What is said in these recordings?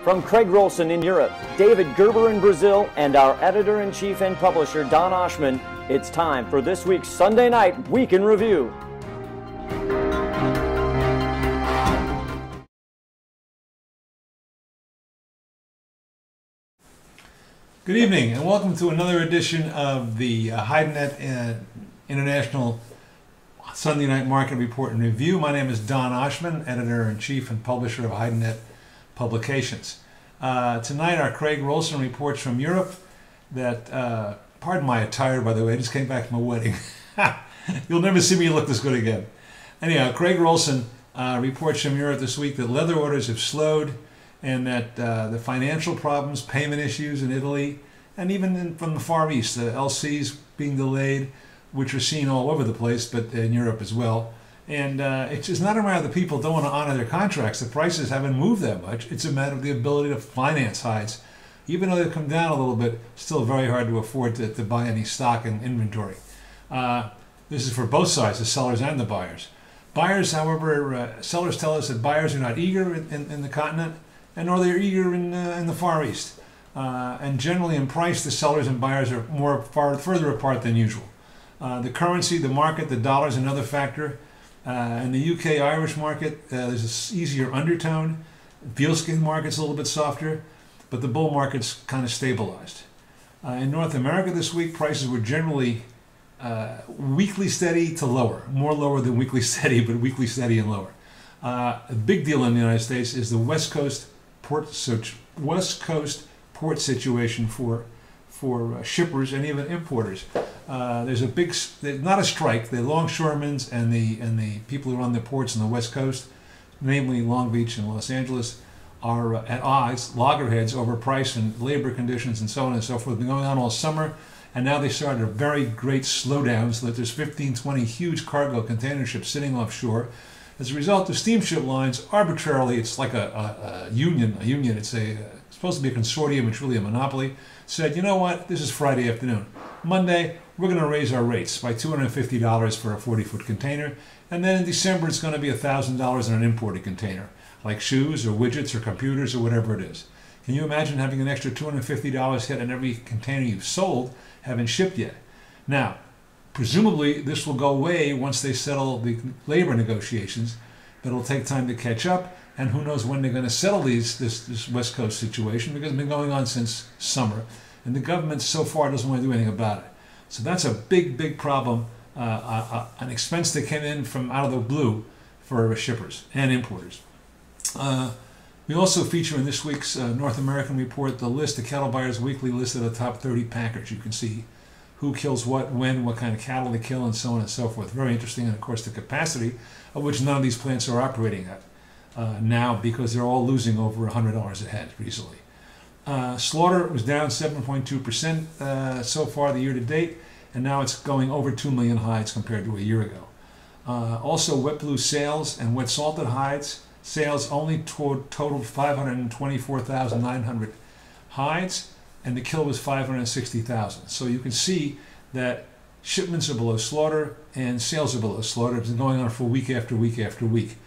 From Craig Rolson in Europe, David Gerber in Brazil, and our editor-in-chief and publisher, Don Oshman, it's time for this week's Sunday Night Week in Review. Good evening, and welcome to another edition of the HydeNet International Sunday Night Market Report and Review. My name is Don Oshman, editor-in-chief and publisher of HydeNet Publications. Tonight, our Craig Rolson reports from Europe that, pardon my attire, by the way, I just came back from a wedding. You'll never see me look this good again. Anyhow, Craig Rolson reports from Europe this week that leather orders have slowed, and that the financial problems, payment issues in Italy, and even from the Far East, the LCs being delayed, which are seen all over the place, but in Europe as well. And it's just not a matter that people don't want to honor their contracts. The prices haven't moved that much. It's a matter of the ability to finance hides. Even though they've come down a little bit, still very hard to afford to buy any stock and inventory. This is for both sides, the sellers and the buyers. Buyers, however, sellers tell us that buyers are not eager in the continent, and nor they're eager in the Far East. And generally in price, the sellers and buyers are further apart than usual. The currency, the market, the dollar is another factor. In the UK-Irish market, there's this easier undertone. The Bealskin market's a little bit softer, but the bull market's kind of stabilized. In North America this week, prices were generally weekly steady to lower. More lower than weekly steady, but weekly steady and lower. A big deal in the United States is the West Coast port situation for shippers and even importers. There's a big, not a strike. The longshoremen and the people who run the ports on the West Coast, namely Long Beach and Los Angeles, are at odds, loggerheads over price and labor conditions and so on and so forth. Been going on all summer, and now they started a very great slowdown, so that there's 15, 20 huge cargo container ships sitting offshore. As a result, the steamship lines arbitrarily, it's like a union. It's supposed to be a consortium. It's really a monopoly. Said, you know what? This is Friday afternoon. Monday, we're going to raise our rates by $250 for a 40-foot container, and then in December it's going to be $1,000 on an imported container, like shoes or widgets or computers or whatever it is. Can you imagine having an extra $250 hit on every container you've sold, haven't shipped yet? Now, presumably, this will go away once they settle the labor negotiations, but it'll take time to catch up, and who knows when they're going to settle this West Coast situation, because it's been going on since summer, and the government so far doesn't want to do anything about it. So that's a big, big problem, an expense that came in from out of the blue for shippers and importers. We also feature in this week's North American report the Cattle Buyers Weekly list of the top 30 packers. You can see who kills what, when, what kind of cattle they kill, and so on and so forth. Very interesting, and of course the capacity of which none of these plants are operating at now, because they're all losing over $100 a head recently. Slaughter was down 7.2% so far the year to date, and now it's going over 2 million hides compared to a year ago. Also, wet blue sales and wet salted hides sales only totaled 524,900 hides, and the kill was 560,000. So you can see that shipments are below slaughter and sales are below slaughter. It's been going on for week after week after week.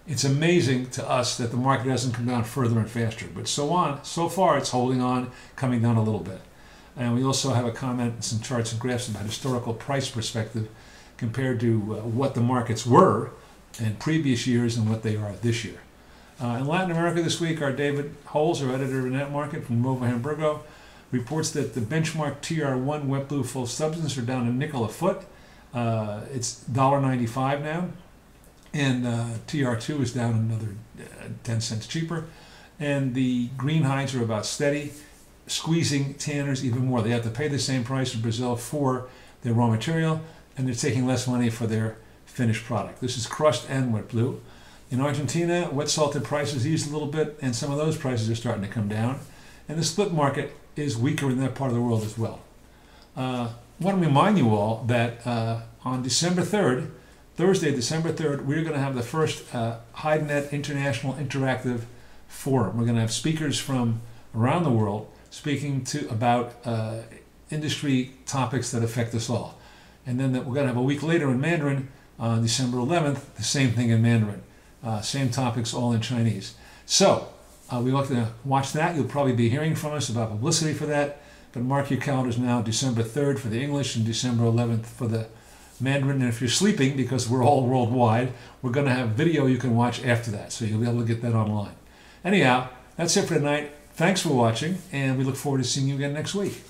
It's amazing to us that the market hasn't come down further and faster, but so far it's holding on, coming down a little bit. And we also have a comment and some charts and graphs about historical price perspective compared to what the markets were in previous years and what they are this year. In Latin America this week, our David Holes, our editor in that market from Novo Hamburgo, reports that the benchmark TR1 wet blue full substance are down a nickel a foot. It's $1.95 now. And TR2 is down another 10 cents cheaper. And the green hides are about steady, squeezing tanners even more. They have to pay the same price in Brazil for their raw material, and they're taking less money for their finished product. This is crushed and wet blue. In Argentina, wet salted prices eased a little bit, and some of those prices are starting to come down. And the split market is weaker in that part of the world as well. I want to remind you all that on December 3rd, Thursday, December 3rd, we're going to have the first HydeNet International Interactive Forum. We're going to have speakers from around the world speaking about industry topics that affect us all. And then we're going to have a week later in Mandarin, on December 11th, the same thing in Mandarin. Same topics, all in Chinese. So, We look to watch that. You'll probably be hearing from us about publicity for that. But mark your calendars now, December 3rd for the English and December 11th for the Mandarin. And if you're sleeping, because we're all worldwide, we're going to have video you can watch after that. So you'll be able to get that online. Anyhow, that's it for tonight. Thanks for watching, and we look forward to seeing you again next week.